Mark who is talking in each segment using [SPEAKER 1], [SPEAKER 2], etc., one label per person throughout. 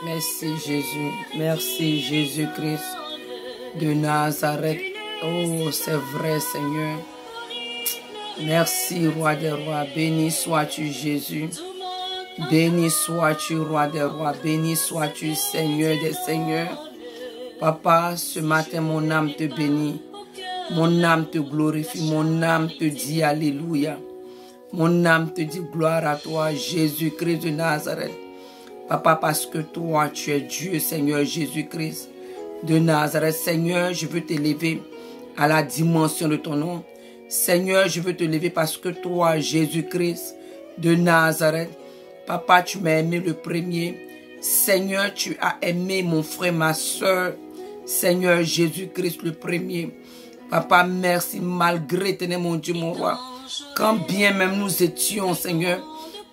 [SPEAKER 1] Merci Jésus. Merci Jésus-Christ de Nazareth. Oh, c'est vrai Seigneur. Merci Roi des Rois. Béni sois-tu Jésus. Béni sois-tu Roi des Rois. Béni sois-tu Seigneur des Seigneurs. Papa, ce matin mon âme te bénit. Mon âme te glorifie. Mon âme te dit Alléluia. Mon âme te dit gloire à toi Jésus-Christ de Nazareth. Papa, parce que toi, tu es Dieu, Seigneur Jésus-Christ de Nazareth. Seigneur, je veux t'élever à la dimension de ton nom. Seigneur, je veux te lever parce que toi, Jésus-Christ de Nazareth, Papa, tu m'as aimé le premier. Seigneur, tu as aimé mon frère, ma soeur. Seigneur Jésus-Christ le premier. Papa, merci malgré, tenez mon Dieu, mon roi. Quand bien même nous étions, Seigneur,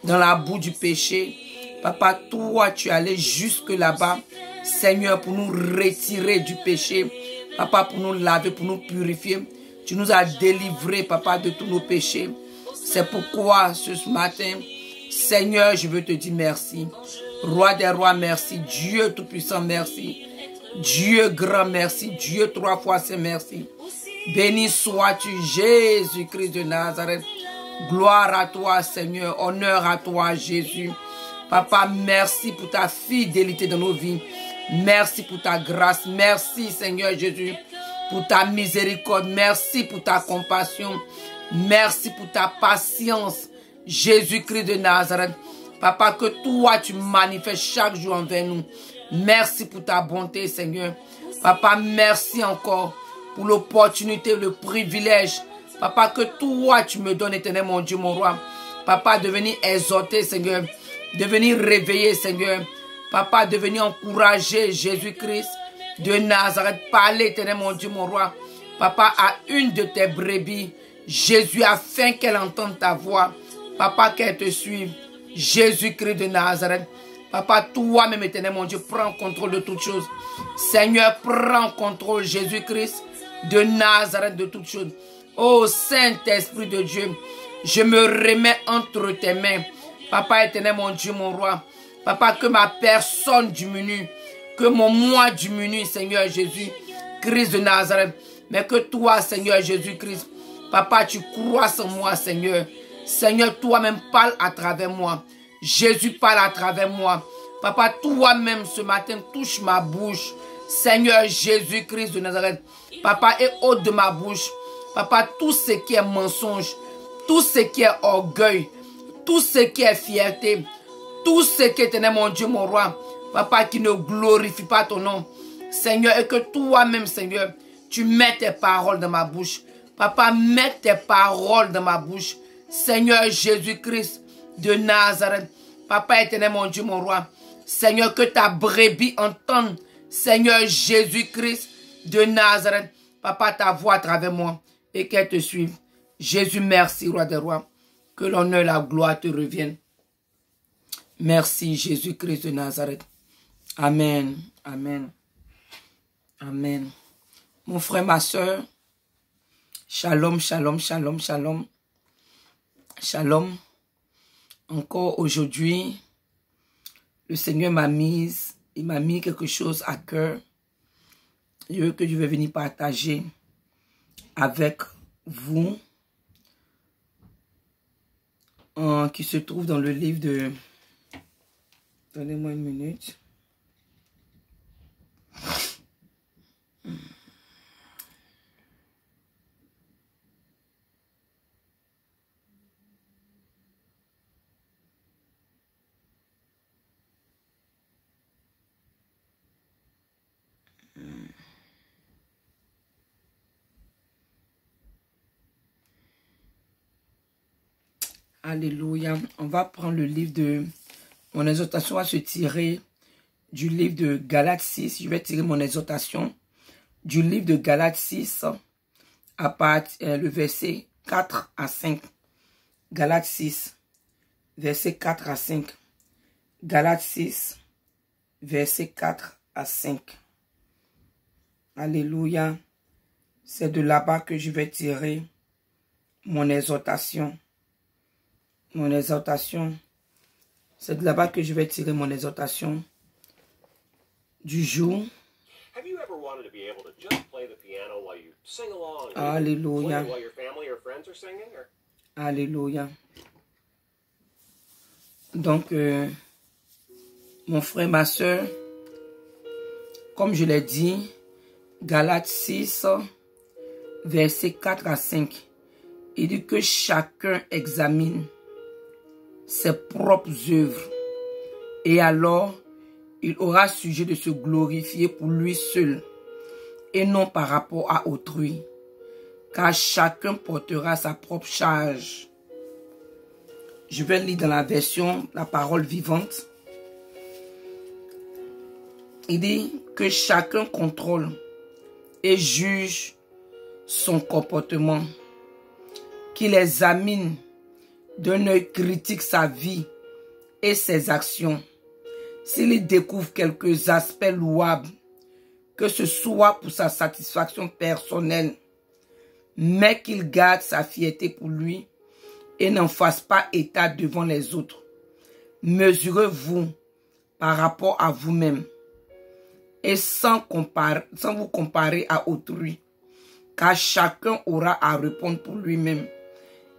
[SPEAKER 1] dans la boue du péché, Papa, toi, tu es allé jusque là-bas, Seigneur, pour nous retirer du péché. Papa, pour nous laver, pour nous purifier. Tu nous as délivrés, Papa, de tous nos péchés. C'est pourquoi, ce matin, Seigneur, je veux te dire merci. Roi des rois, merci. Dieu tout-puissant, merci. Dieu grand, merci. Dieu trois fois, c'est merci. Béni sois-tu, Jésus-Christ de Nazareth. Gloire à toi, Seigneur. Honneur à toi, Jésus. Papa, merci pour ta fidélité dans nos vies. Merci pour ta grâce. Merci, Seigneur Jésus, pour ta miséricorde. Merci pour ta compassion. Merci pour ta patience. Jésus-Christ de Nazareth. Papa, que toi, tu manifestes chaque jour envers nous. Merci pour ta bonté, Seigneur. Papa, merci encore pour l'opportunité, le privilège. Papa, que toi, tu me donnes, éternel, mon Dieu, mon roi. Papa, de venir exhorter, Seigneur. De venir réveiller, Seigneur. Papa, de venir encourager Jésus-Christ de Nazareth. Parler, éternel, mon Dieu, mon roi. Papa, à une de tes brebis, Jésus, afin qu'elle entende ta voix. Papa, qu'elle te suive. Jésus-Christ de Nazareth. Papa, toi-même, éternel, mon Dieu, prends contrôle de toutes choses. Seigneur, prends contrôle, Jésus-Christ de Nazareth, de toutes choses. Ô Saint-Esprit de Dieu, je me remets entre tes mains. Papa éternel, mon Dieu, mon roi. Papa, que ma personne diminue. Que mon moi diminue, Seigneur Jésus, Christ de Nazareth. Mais que toi, Seigneur Jésus-Christ, Papa, tu crois en moi, Seigneur. Seigneur, toi-même parle à travers moi. Jésus parle à travers moi. Papa, toi-même ce matin touche ma bouche. Seigneur Jésus-Christ de Nazareth. Papa, et ôte de ma bouche. Papa, tout ce qui est mensonge, tout ce qui est orgueil, tout ce qui est fierté, tout ce qui est, mon Dieu, mon roi, Papa, qui ne glorifie pas ton nom. Seigneur, et que toi-même, Seigneur, tu mets tes paroles dans ma bouche. Papa, mets tes paroles dans ma bouche. Seigneur Jésus-Christ de Nazareth. Papa, éternel, mon Dieu, mon roi. Seigneur, que ta brebis entende. Seigneur Jésus-Christ de Nazareth. Papa, ta voix à travers moi et qu'elle te suive. Jésus, merci, roi des rois. Que l'honneur et la gloire te reviennent. Merci, Jésus-Christ de Nazareth. Amen. Amen. Amen. Mon frère, ma soeur, shalom, shalom, shalom, shalom. Shalom. Encore aujourd'hui, le Seigneur m'a mis quelque chose à cœur. Que je vais venir partager avec vous. Qui se trouve dans le livre de... Donnez-moi une minute. Alléluia. On va prendre le livre de... Mon exhortation va se tirer du livre de Galates 6. Je vais tirer mon exhortation du livre de Galates 6 à partir le verset 4 à 5. Galates 6, verset 4 à 5. Galates 6, verset 4 à 5. Alléluia. C'est de là-bas que je vais tirer mon exhortation. Mon exhortation. C'est de là-bas que je vais tirer mon exhortation du jour. Alléluia. Alléluia. Donc, mon frère, ma soeur, comme je l'ai dit, Galates 6, versets 4 à 5, il dit que chacun examine ses propres œuvres et alors il aura sujet de se glorifier pour lui seul et non par rapport à autrui, car chacun portera sa propre charge. Je vais lire dans la version La Parole Vivante. Il dit que chacun contrôle et juge son comportement, qu'il examine d'un œil critique sa vie et ses actions. S'il y découvre quelques aspects louables, que ce soit pour sa satisfaction personnelle, mais qu'il garde sa fierté pour lui et n'en fasse pas état devant les autres. Mesurez-vous par rapport à vous-même et sans vous comparer à autrui, car chacun aura à répondre pour lui-même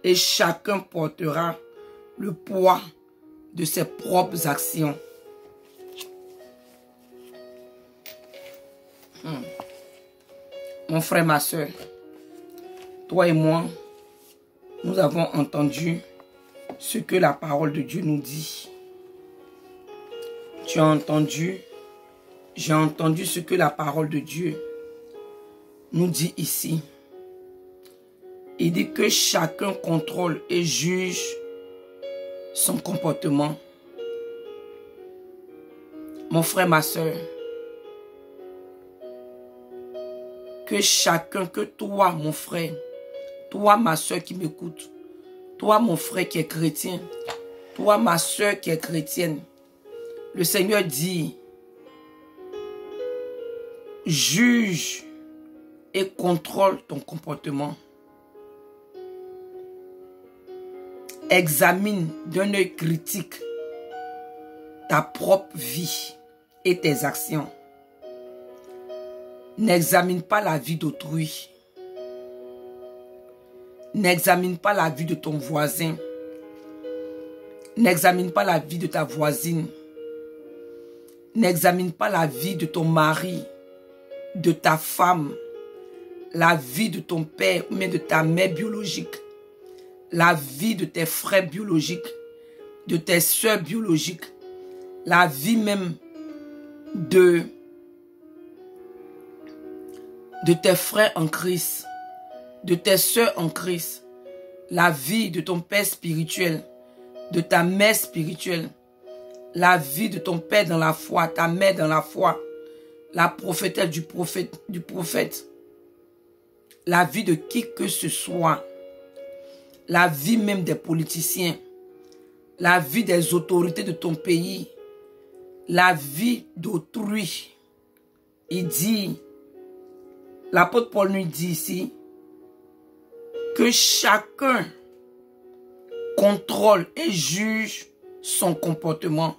[SPEAKER 1] et chacun portera le poids de ses propres actions. Mon frère, ma soeur, toi et moi, nous avons entendu ce que la parole de Dieu nous dit. Tu as entendu, j'ai entendu ce que la parole de Dieu nous dit ici. Il dit que chacun contrôle et juge son comportement. Mon frère, ma soeur, que chacun, que toi, mon frère, toi, ma soeur qui m'écoute, toi, mon frère qui est chrétien, toi, ma soeur qui est chrétienne, le Seigneur dit, juge et contrôle ton comportement. Examine d'un œil critique ta propre vie et tes actions. N'examine pas la vie d'autrui. N'examine pas la vie de ton voisin. N'examine pas la vie de ta voisine. N'examine pas la vie de ton mari, de ta femme, la vie de ton père ou même de ta mère biologique, la vie de tes frères biologiques, de tes soeurs biologiques, la vie même de tes frères en Christ, de tes soeurs en Christ, la vie de ton père spirituel, de ta mère spirituelle, la vie de ton père dans la foi, ta mère dans la foi, la prophétesse du prophète, la vie de qui que ce soit, la vie même des politiciens, la vie des autorités de ton pays, la vie d'autrui. Il dit, l'apôtre Paul nous dit ici, que chacun contrôle et juge son comportement.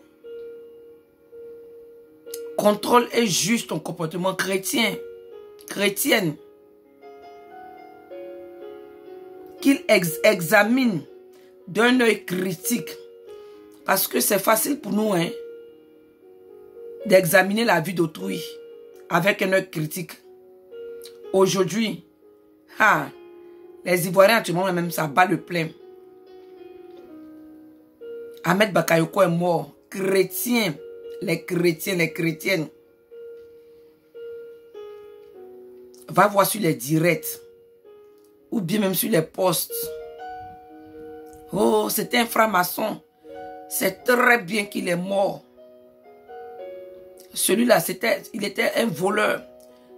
[SPEAKER 1] Contrôle et juge ton comportement chrétien, chrétienne. Qu'il examine d'un œil critique. Parce que c'est facile pour nous d'examiner la vie d'autrui avec un œil critique. Aujourd'hui, les Ivoiriens actuellement même ça bat le plein. Ahmed Bakayoko est mort. Chrétien, les chrétiens, les chrétiennes. Va voir sur les directs. Ou bien même sur les posts. Oh, c'était un franc-maçon. C'est très bien qu'il est mort. Celui-là, il était un voleur.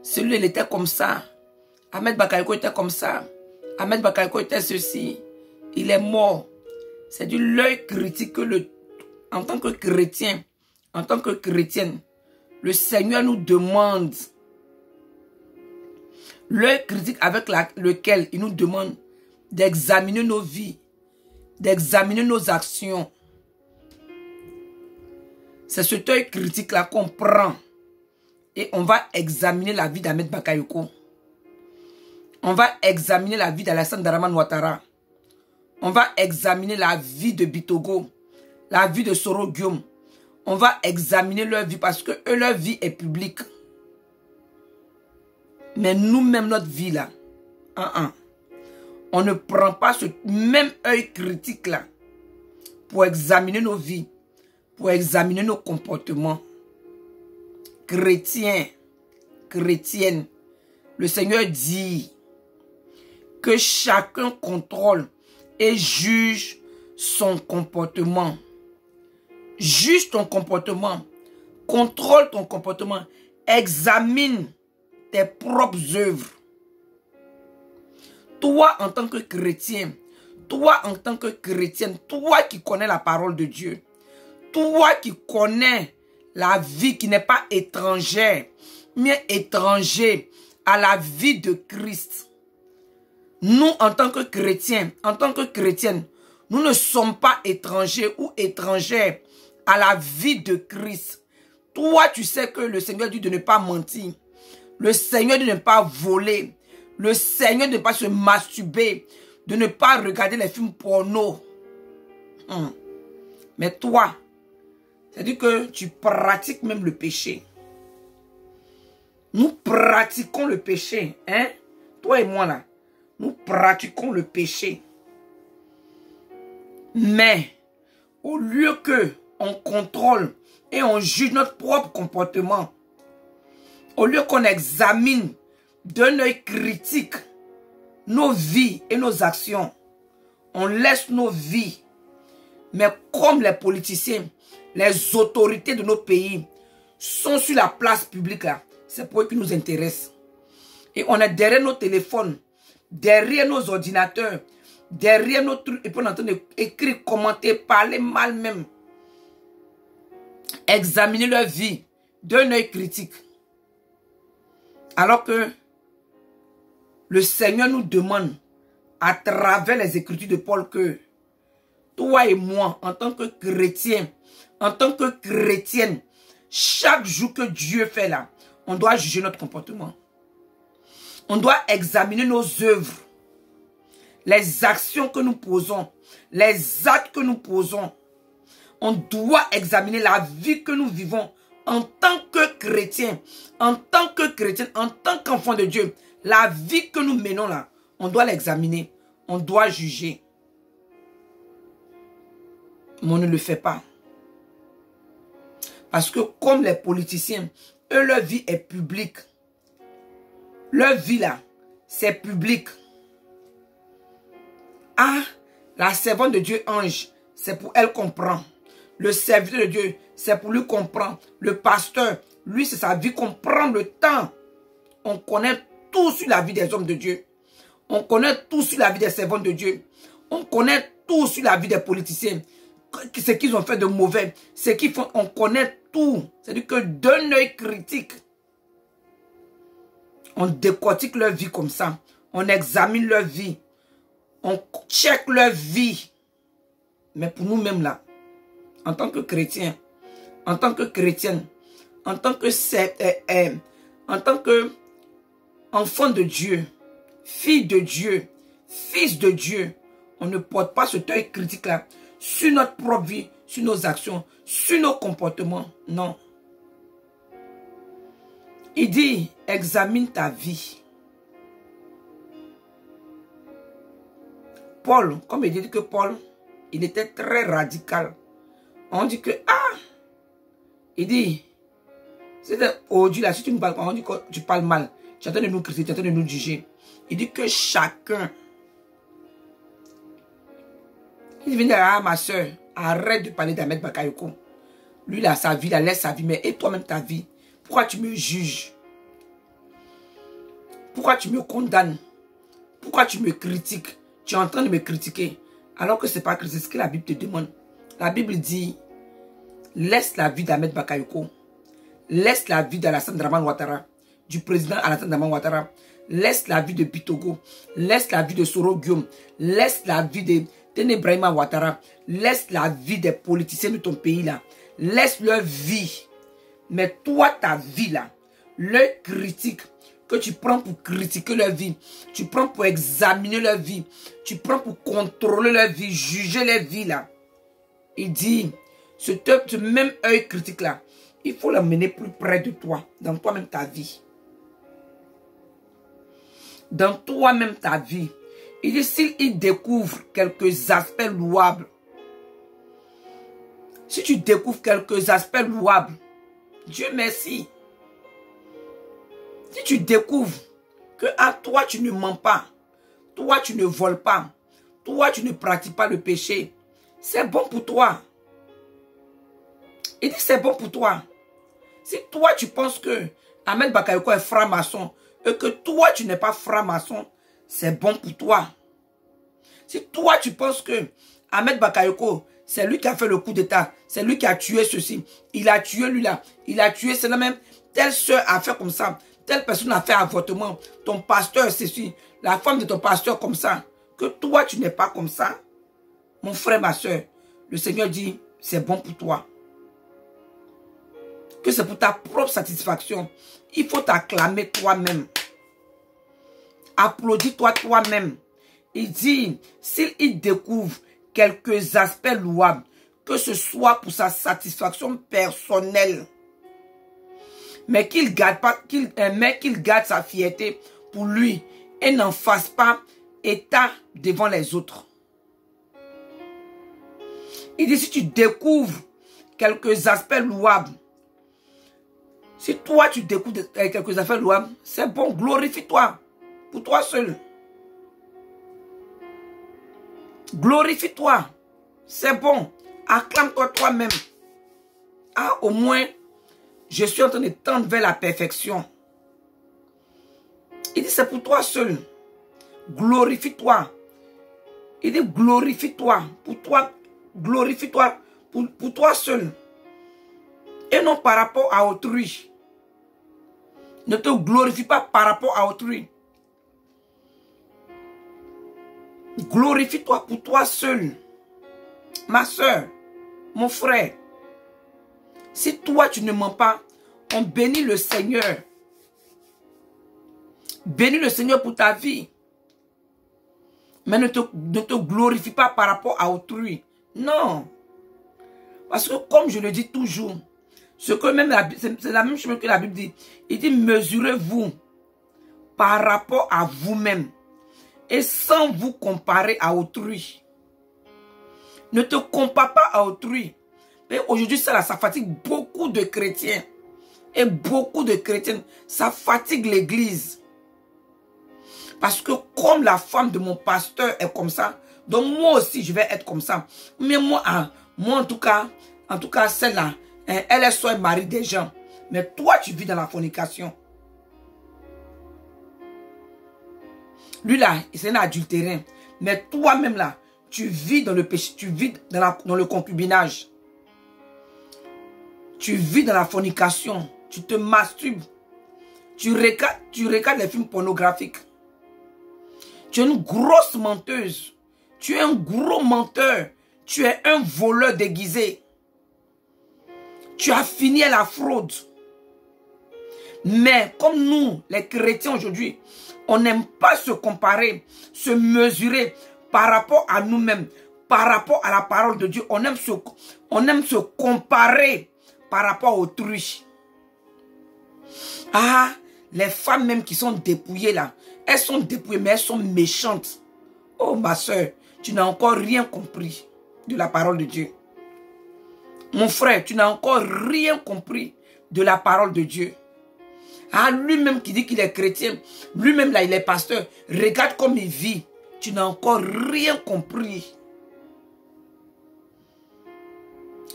[SPEAKER 1] Celui-là, il était comme ça. Ahmed Bakayoko était comme ça. Ahmed Bakayoko était ceci. Il est mort. C'est de l'œil critique que en tant que chrétien, en tant que chrétienne, le Seigneur nous demande, l'œil critique avec lequel il nous demande d'examiner nos vies, d'examiner nos actions. C'est cet œil critique-là qu'on prend Et on va examiner la vie d'Ahmed Bakayoko. On va examiner la vie d'Alassane Dramane Ouattara. On va examiner la vie de Bitogo. La vie de Soro Guillaume. On va examiner leur vie parce que eux, leur vie est publique. Mais nous-mêmes, notre vie là, on ne prend pas ce même œil critique là pour examiner nos vies, pour examiner nos comportements. Chrétiens, chrétiennes, le Seigneur dit que chacun contrôle et juge son comportement. Juge ton comportement, contrôle ton comportement, examine tes propres œuvres. Toi en tant que chrétien, toi en tant que chrétienne, toi qui connais la parole de Dieu, toi qui connais la vie qui n'est pas étrangère, mais étranger à la vie de Christ. Nous en tant que chrétiens, en tant que chrétiennes, nous ne sommes pas étrangers ou étrangères à la vie de Christ. Toi, tu sais que le Seigneur dit de ne pas mentir. Le Seigneur dit de ne pas voler. Le Seigneur de ne pas se masturber. De ne pas regarder les films porno. Mais toi, c'est-à-dire que tu pratiques même le péché. Nous pratiquons le péché. Hein? Toi et moi là. Nous pratiquons le péché. Mais, au lieu que on contrôle et on juge notre propre comportement, au lieu qu'on examine d'un œil critique nos vies et nos actions, on laisse nos vies. Mais comme les politiciens, les autorités de nos pays sont sur la place publique là, c'est pour eux qui nous intéressent. Et on est derrière nos téléphones, derrière nos ordinateurs, derrière nos trucs, et puis on est en train d'écrire, commenter, parler mal même. Examiner leur vie d'un œil critique. Alors que le Seigneur nous demande, à travers les écritures de Paul, que toi et moi, en tant que chrétien, en tant que chrétienne, chaque jour que Dieu fait là, on doit juger notre comportement. On doit examiner nos œuvres, les actions que nous posons, les actes que nous posons. On doit examiner la vie que nous vivons en tant que chrétien, en tant que chrétienne, en tant qu'enfant de Dieu. La vie que nous menons là, on doit l'examiner, on doit juger. Mais on ne le fait pas. Parce que comme les politiciens, eux, leur vie est publique. Leur vie là, c'est public. Ah, la servante de Dieu, Ange, c'est pour elle qu'on prend. Le serviteur de Dieu, c'est pour lui qu'on prend. Le pasteur, lui, c'est sa vie qu'on prend le temps. On connaît tout sur la vie des hommes de Dieu. On connaît tout sur la vie des servantes de Dieu. On connaît tout sur la vie des politiciens. Ce qu'ils ont fait de mauvais. Ce qu'ils font, on connaît tout. C'est-à-dire que d'un œil critique, on décortique leur vie comme ça. On examine leur vie. On check leur vie. Mais pour nous-mêmes là, en tant que chrétiens, en tant que chrétienne, en tant que enfant de Dieu, fille de Dieu, fils de Dieu, on ne porte pas ce œil critique là sur notre propre vie, sur nos actions, sur nos comportements. Non. Il dit, examine ta vie. Paul, comme il dit que Paul, il était très radical. On dit que, il dit, c'est aujourd'hui là, si tu me parles, on dit que tu parles mal, tu es en train de nous critiquer, tu es en train de nous juger. Il dit que chacun, il vient dire, ma soeur, arrête de parler d'Ahmed Bakayoko. Lui, il a sa vie, il laisse sa vie, mais et toi-même ta vie, pourquoi tu me juges? Pourquoi tu me condamnes? Pourquoi tu me critiques? Tu es en train de me critiquer, alors que ce n'est pas ce que la Bible te demande. La Bible dit, laisse la vie d'Ahmed Bakayoko, laisse la vie d'Alassane Dramane Ouattara, du président Alassane Dramane Ouattara, laisse la vie de Bitogo, laisse la vie de Soro Guillaume, laisse la vie de Ténébrahima Ouattara, laisse la vie des politiciens de ton pays là, laisse leur vie. Mais toi, ta vie là, l'œil critique que tu prends pour critiquer leur vie, tu prends pour examiner leur vie, tu prends pour contrôler leur vie, juger leur vie là. Il dit, ce même œil critique là, il faut l'amener plus près de toi, dans toi-même ta vie. Dans toi-même ta vie. Il dit, s'il découvre quelques aspects louables, si tu découvres quelques aspects louables, Dieu merci. Si tu découvres que à toi tu ne mens pas, toi tu ne voles pas, toi tu ne pratiques pas le péché, c'est bon pour toi. Il dit c'est bon pour toi. Si toi tu penses que Ahmed Bakayoko est franc-maçon et que toi tu n'es pas franc-maçon, c'est bon pour toi. Si toi tu penses que Ahmed Bakayoko, c'est lui qui a fait le coup d'état, c'est lui qui a tué ceci, il a tué lui là, il a tué cela même, telle soeur a fait comme ça, telle personne a fait avortement, ton pasteur c'est celui, la femme de ton pasteur comme ça, que toi tu n'es pas comme ça, mon frère, ma soeur, le Seigneur dit, c'est bon pour toi. Que c'est pour ta propre satisfaction. Il faut t'acclamer toi-même. Applaudis-toi toi-même. Il dit, s'il découvre quelques aspects louables, que ce soit pour sa satisfaction personnelle, mais qu'il garde sa fierté pour lui et n'en fasse pas état devant les autres. Il dit, si tu découvres quelques aspects louables, si toi tu découvres quelques affaires louables, c'est bon, glorifie-toi pour toi seul. Glorifie-toi, c'est bon, acclame-toi toi-même. Ah, au moins, je suis en train de tendre vers la perfection. Il dit, c'est pour toi seul. Glorifie-toi. Il dit, glorifie-toi pour toi, glorifie-toi pour toi seul. Et non par rapport à autrui. Ne te glorifie pas par rapport à autrui. Glorifie-toi pour toi seul. Ma soeur, mon frère. Si toi tu ne mens pas, on bénit le Seigneur. Bénis le Seigneur pour ta vie. Mais ne te glorifie pas par rapport à autrui. Non. Parce que comme je le dis toujours, c'est la même chose que la Bible dit. Il dit, mesurez-vous par rapport à vous-même et sans vous comparer à autrui. Ne te compare pas à autrui. Mais aujourd'hui, ça fatigue beaucoup de chrétiens. Et beaucoup de chrétiennes, ça fatigue l'église. Parce que comme la femme de mon pasteur est comme ça, donc moi aussi, je vais être comme ça. Mais moi en tout cas, celle-là, elle est soit mari des gens. Mais toi, tu vis dans la fornication. Lui là, c'est un adultérin. Mais toi-même là, tu vis dans le péché, tu vis dans le concubinage. Tu vis dans la fornication. Tu te masturbes. Tu regardes les films pornographiques. Tu es une grosse menteuse. Tu es un gros menteur. Tu es un voleur déguisé. Tu as fini à la fraude. Mais comme nous, les chrétiens aujourd'hui, on n'aime pas se comparer, se mesurer par rapport à nous-mêmes, par rapport à la parole de Dieu. On aime se comparer par rapport à autrui. Ah, les femmes même qui sont dépouillées là, elles sont dépouillées mais elles sont méchantes. Oh ma soeur, tu n'as encore rien compris de la parole de Dieu. Mon frère, tu n'as encore rien compris de la parole de Dieu. Ah, lui-même qui dit qu'il est chrétien, lui-même là, il est pasteur. Regarde comme il vit. Tu n'as encore rien compris.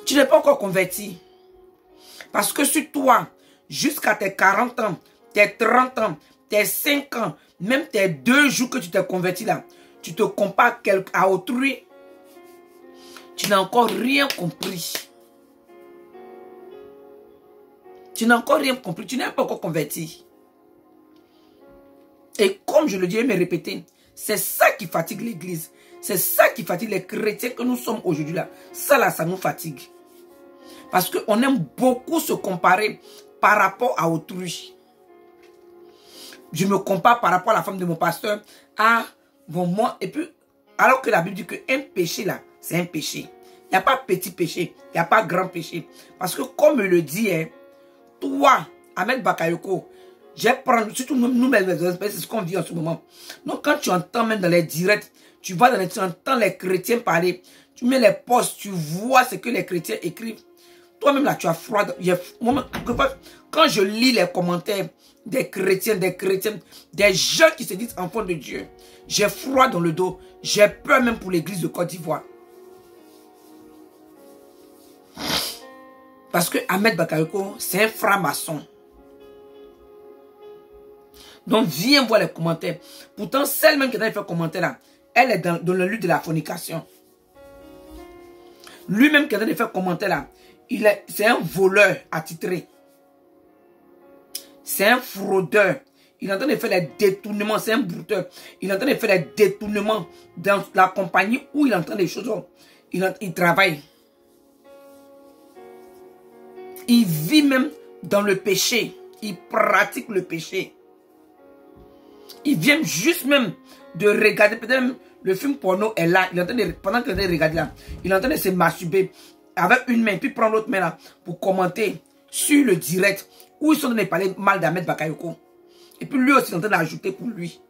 [SPEAKER 1] Tu n'es pas encore converti. Parce que sur toi, jusqu'à tes 40 ans, tes 30 ans, tes 5 ans, même tes 2 jours que tu t'es converti là, tu te compares à autrui. Tu n'as encore rien compris. Tu n'as encore rien compris. Tu n'es pas encore converti. Et comme je le dis et me répéter, c'est ça qui fatigue l'église. C'est ça qui fatigue les chrétiens que nous sommes aujourd'hui là. Ça là, ça nous fatigue. Parce qu'on aime beaucoup se comparer par rapport à autrui. je me compare par rapport à la femme de mon pasteur, à bon, moi, et puis, alors que la Bible dit qu'un péché là, c'est un péché. Il n'y a pas petit péché, il n'y a pas grand péché. Parce que comme il le dit, hein, toi, Ahmed Bakayoko, je vais prendre, surtout nous, c'est ce qu'on vit en ce moment. Donc quand tu entends même dans les directs, tu entends les chrétiens parler, tu mets les posts, tu vois ce que les chrétiens écrivent. Toi-même là, tu as froid. Quand je lis les commentaires des chrétiens, des gens qui se disent enfants de Dieu, j'ai froid dans le dos. J'ai peur même pour l'église de Côte d'Ivoire. Parce que Ahmed Bakayoko, c'est un franc-maçon. Donc viens voir les commentaires. Pourtant, celle même qui a fait le commentaire là, elle est dans le lutte de la fornication. Lui-même qui a fait le commentaire là, c'est un voleur attitré. C'est un fraudeur. Il est en train de faire les détournements. C'est un brouteur. Il est en train de faire les détournements dans la compagnie où il entend les choses. Il travaille. Il vit même dans le péché. Il pratique le péché. Il vient juste même de regarder. Peut-être même le film porno est là. Il est en train de, pendant qu'il est en train de regarder là, il est en train de se masturber avec une main. Puis prendre l'autre main là pour commenter sur le direct. Où ils sont en train de parler mal d'Ahmed Bakayoko. Et puis lui aussi, il est en train d'ajouter pour lui.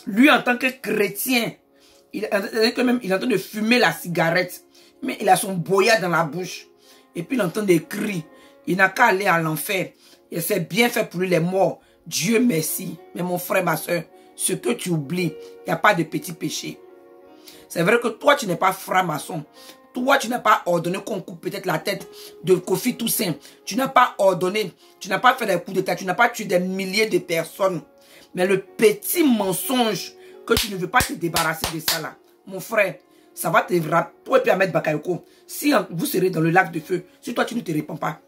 [SPEAKER 1] Lui, en tant que chrétien, il est en train de fumer la cigarette. Mais il a son boya dans la bouche. Et puis il entend des cris. Il n'a qu'à aller à l'enfer. Et c'est bien fait pour lui les morts. Dieu merci. Mais mon frère, ma soeur, ce que tu oublies, il n'y a pas de petit péché. C'est vrai que toi, tu n'es pas franc-maçon. Toi, tu n'as pas ordonné qu'on coupe peut-être la tête de Kofi Toussaint. Tu n'as pas ordonné, tu n'as pas fait des coups d'état, tu n'as pas tué des milliers de personnes. Mais le petit mensonge que tu ne veux pas te débarrasser de ça là, mon frère, ça va te rappeler, toi et puis Ahmed Bakayoko, si vous serez dans le lac de feu, si toi tu ne te répands pas.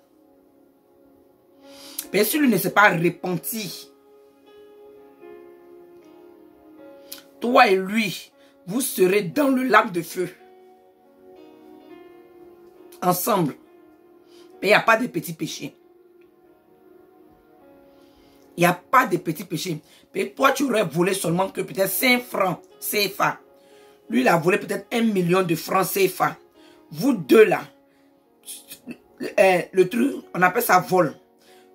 [SPEAKER 1] Mais si lui ne s'est pas repenti, toi et lui, vous serez dans le lac de feu. Ensemble. Mais il n'y a pas de petits péchés. Il n'y a pas de petits péchés. Mais toi, tu aurais volé seulement que peut-être 5 francs CFA. Lui, il a volé peut-être 1 million de francs CFA. Vous deux là, le truc, on appelle ça vol.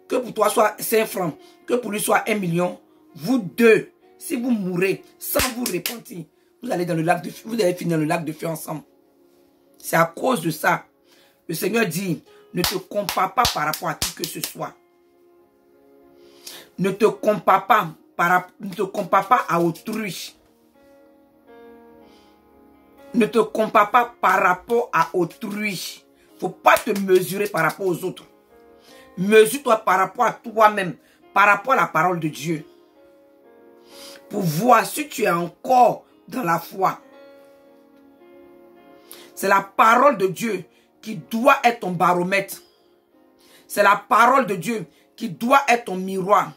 [SPEAKER 1] Que pour toi soit 5 francs, que pour lui soit 1 million. Vous deux, si vous mourrez sans vous repentir, vous allez dans le lac de feu, vous allez finir dans le lac de feu ensemble. C'est à cause de ça. Le Seigneur dit, ne te compare pas par rapport à qui que ce soit. Ne te compare pas, à autrui. Ne te compare pas par rapport à autrui. Il ne faut pas te mesurer par rapport aux autres. Mesure-toi par rapport à toi-même, par rapport à la parole de Dieu. Pour voir si tu es encore dans la foi. C'est la parole de Dieu qui doit être ton baromètre. C'est la parole de Dieu qui doit être ton miroir.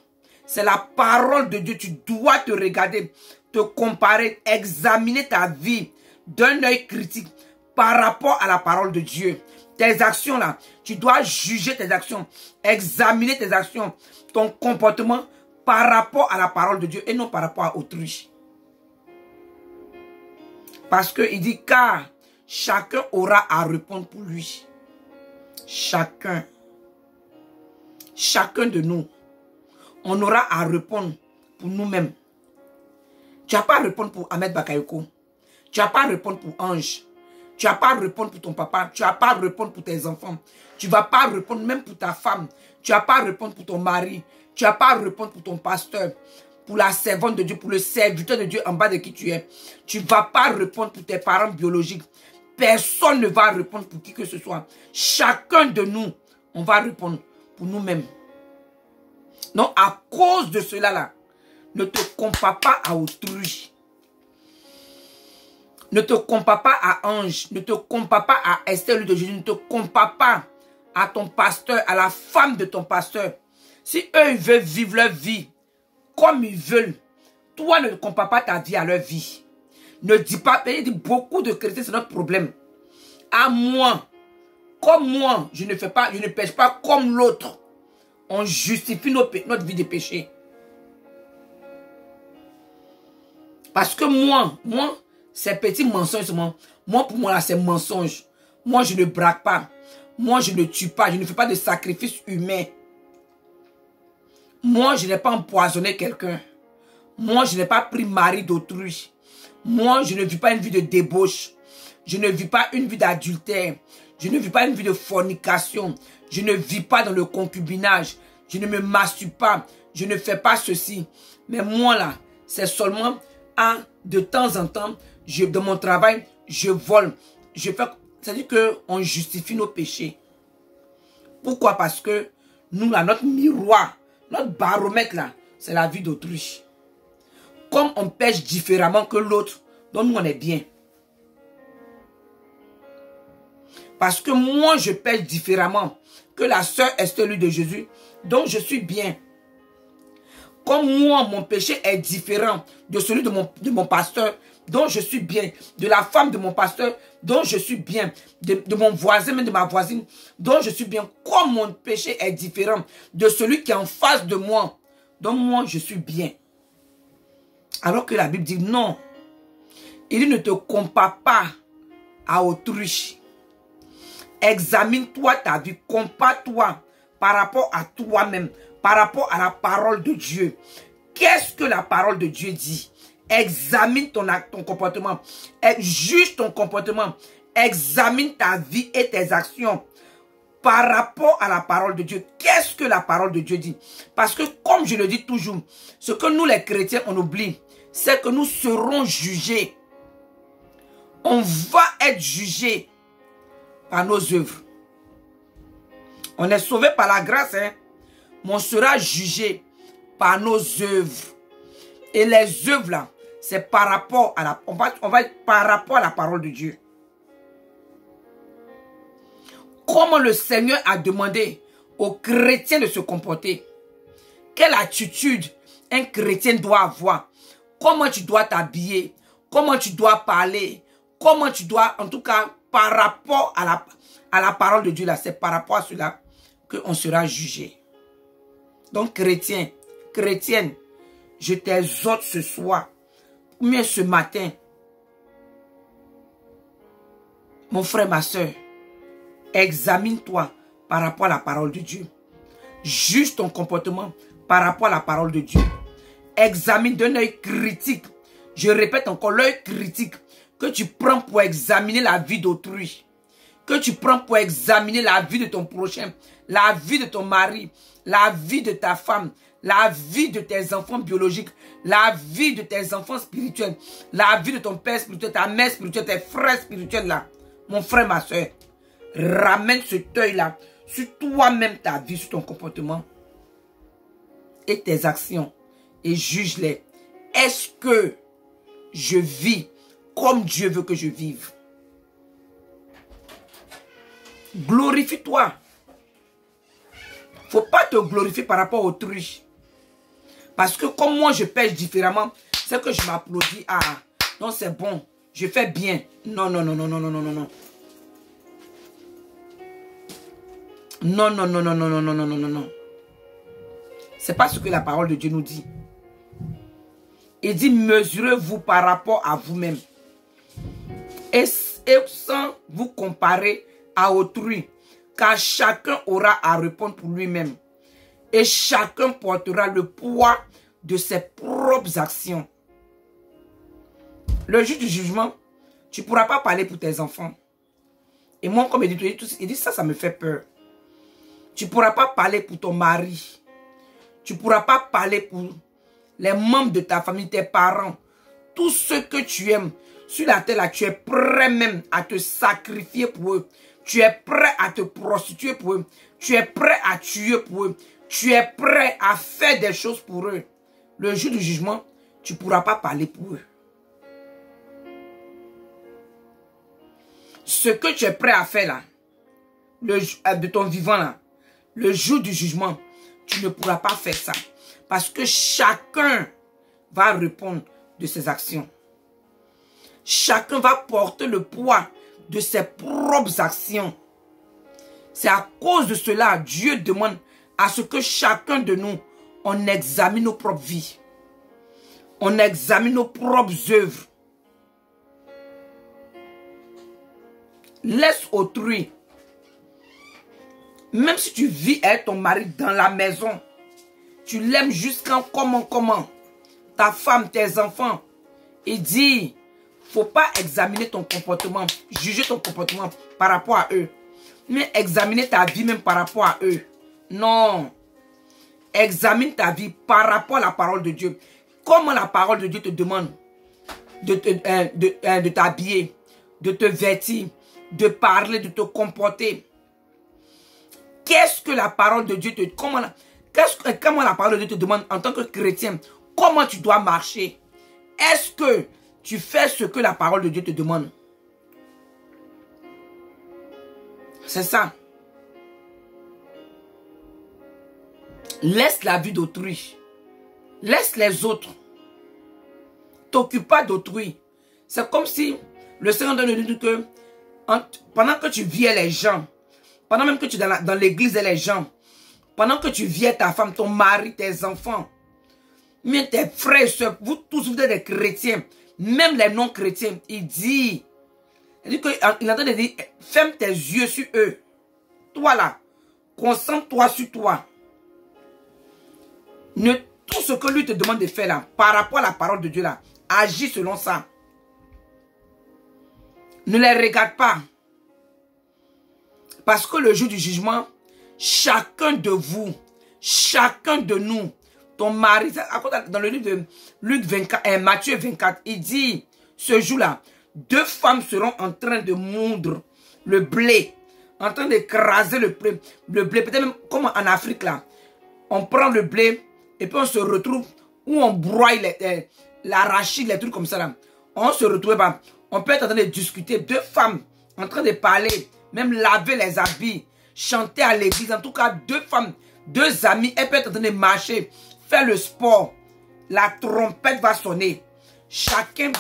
[SPEAKER 1] C'est la parole de Dieu. Tu dois te regarder, te comparer, examiner ta vie d'un œil critique par rapport à la parole de Dieu. Tes actions là, tu dois juger tes actions, examiner tes actions, ton comportement par rapport à la parole de Dieu et non par rapport à autrui. Parce qu'il dit car chacun aura à répondre pour lui. Chacun. Chacun de nous. On aura à répondre pour nous-mêmes. Tu n'as pas à répondre pour Ahmed Bakayoko. Tu n'as pas à répondre pour Ange. Tu n'as pas à répondre pour ton papa. Tu n'as pas à répondre pour tes enfants. Tu ne vas pas répondre même pour ta femme. Tu n'as pas à répondre pour ton mari. Tu n'as pas à répondre pour ton pasteur. Pour la servante de Dieu. Pour le serviteur de Dieu en bas de qui tu es. Tu ne vas pas répondre pour tes parents biologiques. Personne ne va répondre pour qui que ce soit. Chacun de nous, on va répondre pour nous-mêmes. Donc, à cause de cela là, ne te compare pas à autrui. Ne te compare pas à Ange. Ne te compare pas à Esther, lui de Jésus. Ne te compare pas à ton pasteur, à la femme de ton pasteur. Si eux, ils veulent vivre leur vie comme ils veulent, toi, ne compare pas ta vie à leur vie. Ne dis pas, beaucoup de chrétiens, c'est notre problème. À moi, comme moi, je ne pêche pas comme l'autre. On justifie notre vie de péché. Parce que moi, ces petits mensonges, moi pour moi là, c'est mensonge. Moi, je ne braque pas. Moi, je ne tue pas. Je ne fais pas de sacrifice humain. Moi, je n'ai pas empoisonné quelqu'un. Moi, je n'ai pas pris mari d'autrui. Moi, je ne vis pas une vie de débauche. Je ne vis pas une vie d'adultère. Je ne vis pas une vie de fornication. Je ne vis pas dans le concubinage. Je ne me masturbe pas. Je ne fais pas ceci. Mais moi, là, c'est seulement de temps en temps, dans mon travail, je vole. C'est-à-dire qu'on justifie nos péchés. Pourquoi? Parce que nous, là, notre miroir, notre baromètre, là, c'est la vie d'autrui. Comme on pêche différemment que l'autre, donc nous, on est bien. Parce que moi, je pêche différemment que la sœur Esther de Jésus, donc je suis bien. Comme moi, mon péché est différent de celui de mon pasteur, dont je suis bien. De la femme de mon pasteur, dont je suis bien. De mon voisin, même de ma voisine, dont je suis bien. Comme mon péché est différent de celui qui est en face de moi, donc moi, je suis bien. Alors que la Bible dit non. Il dit ne te compare pas à autrui. Examine-toi ta vie, compare-toi par rapport à toi-même, par rapport à la parole de Dieu. Qu'est-ce que la parole de Dieu dit? Examine ton comportement, juge ton comportement, examine ta vie et tes actions par rapport à la parole de Dieu. Qu'est-ce que la parole de Dieu dit? Parce que comme je le dis toujours, ce que nous les chrétiens on oublie, c'est que nous serons jugés. On va être jugés par nos œuvres. On est sauvé par la grâce, hein? Mais on sera jugé par nos œuvres. Et les œuvres là, c'est par rapport à on va être par rapport à la parole de Dieu. Comment le Seigneur a demandé aux chrétiens de se comporter? Quelle attitude un chrétien doit avoir? Comment tu dois t'habiller? Comment tu dois parler? Comment tu dois, en tout cas, par rapport à la parole de Dieu là, c'est par rapport à cela qu'on sera jugé. Donc, chrétien, chrétienne, je t'exhorte ce soir, ou bien ce matin, mon frère, ma soeur, examine-toi par rapport à la parole de Dieu. Juge ton comportement par rapport à la parole de Dieu. Examine d'un œil critique. Je répète encore, l'œil critique que tu prends pour examiner la vie d'autrui. Que tu prends pour examiner la vie de ton prochain, la vie de ton mari, la vie de ta femme, la vie de tes enfants biologiques, la vie de tes enfants spirituels, la vie de ton père spirituel, ta mère spirituelle, tes frères spirituels là. Mon frère, ma soeur, ramène cet œil-là sur toi-même, ta vie, sur ton comportement et tes actions et juge-les. Est-ce que je vis comme Dieu veut que je vive? Glorifie-toi. Faut pas te glorifier par rapport à autrui. Parce que comme moi je pêche différemment, c'est que je m'applaudis. Ah, non c'est bon, je fais bien. Non, non, non, non, non, non, non, non, non. Non, non, non, non, non, non, non, non, non, non, non. C'est pas ce que la parole de Dieu nous dit. Il dit, mesurez-vous par rapport à vous-même. Et sans vous comparer à autrui. Car chacun aura à répondre pour lui-même. Et chacun portera le poids de ses propres actions. Le jour du jugement, tu ne pourras pas parler pour tes enfants. Et moi, comme il dit ça, ça me fait peur. Tu ne pourras pas parler pour ton mari. Tu ne pourras pas parler pour les membres de ta famille, tes parents. Tous ceux que tu aimes. Sur la terre, là, tu es prêt même à te sacrifier pour eux. Tu es prêt à te prostituer pour eux. Tu es prêt à tuer pour eux. Tu es prêt à faire des choses pour eux. Le jour du jugement, tu ne pourras pas parler pour eux. Ce que tu es prêt à faire là, de ton vivant là, le jour du jugement, tu ne pourras pas faire ça. Parce que chacun va répondre de ses actions. Chacun va porter le poids de ses propres actions. C'est à cause de cela, Dieu demande à ce que chacun de nous, on examine nos propres vies. On examine nos propres œuvres. Laisse autrui. Même si tu vis avec ton mari dans la maison, tu l'aimes jusqu'en comment. Ta femme, tes enfants. Il dit, faut pas examiner ton comportement, juger ton comportement par rapport à eux. Mais examiner ta vie même par rapport à eux. Non. Examine ta vie par rapport à la parole de Dieu. Comment la parole de Dieu te demande de t'habiller, de te vêtir, de parler, de te comporter. Qu'est-ce que la parole de Dieu te dit? Comment la parole de Dieu te demande en tant que chrétien? Comment tu dois marcher? Est-ce que tu fais ce que la parole de Dieu te demande? C'est ça. Laisse la vie d'autrui. Laisse les autres. T'occupe pas d'autrui. C'est comme si le Seigneur donne nous dit que pendant que tu viens les gens, pendant même que tu es dans l'église et les gens, pendant que tu viens ta femme, ton mari, tes enfants, mais tes frères et soeurs, vous tous vous êtes des chrétiens, même les non-chrétiens, il dit qu'il entend dire, ferme tes yeux sur eux. Toi là, concentre-toi sur toi. Tout ce que lui te demande de faire là, par rapport à la parole de Dieu là, agis selon ça. Ne les regarde pas. Parce que le jour du jugement, chacun de vous, chacun de nous, ton mari, dans le livre de Luc 24, Matthieu 24, il dit, ce jour-là, 2 femmes seront en train de moudre le blé, en train d'écraser le blé, peut-être même comme en Afrique là, on prend le blé et puis on se retrouve où on broie l'arachide, les trucs comme ça là. On se retrouve, on peut être en train de discuter, 2 femmes en train de parler, même laver les habits, chanter à l'église. En tout cas, 2 femmes, 2 amies, elles peuvent être en train de marcher, faire le sport. La trompette va sonner. Chacun,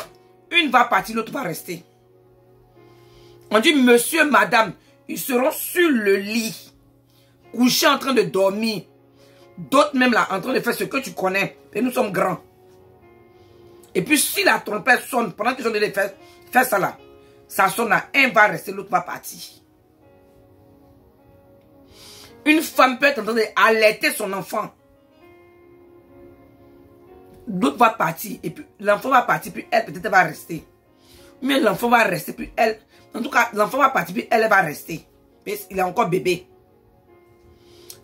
[SPEAKER 1] une va partir, l'autre va rester. On dit, monsieur, madame, ils seront sur le lit, couchés en train de dormir. D'autres même là, en train de faire ce que tu connais. Et nous sommes grands. Et puis si la trompette sonne, pendant qu'ils sont en train de faire ça là, ça sonne là, un va rester, l'autre va partir. Une femme peut être en train d'allaiter son enfant. L'autre va partir, et puis l'enfant va partir, puis elle peut-être va rester. Mais l'enfant va rester, puis elle, en tout cas, l'enfant va partir, puis elle va rester. Il est encore bébé.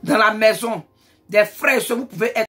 [SPEAKER 1] Dans la maison, des frères, vous pouvez être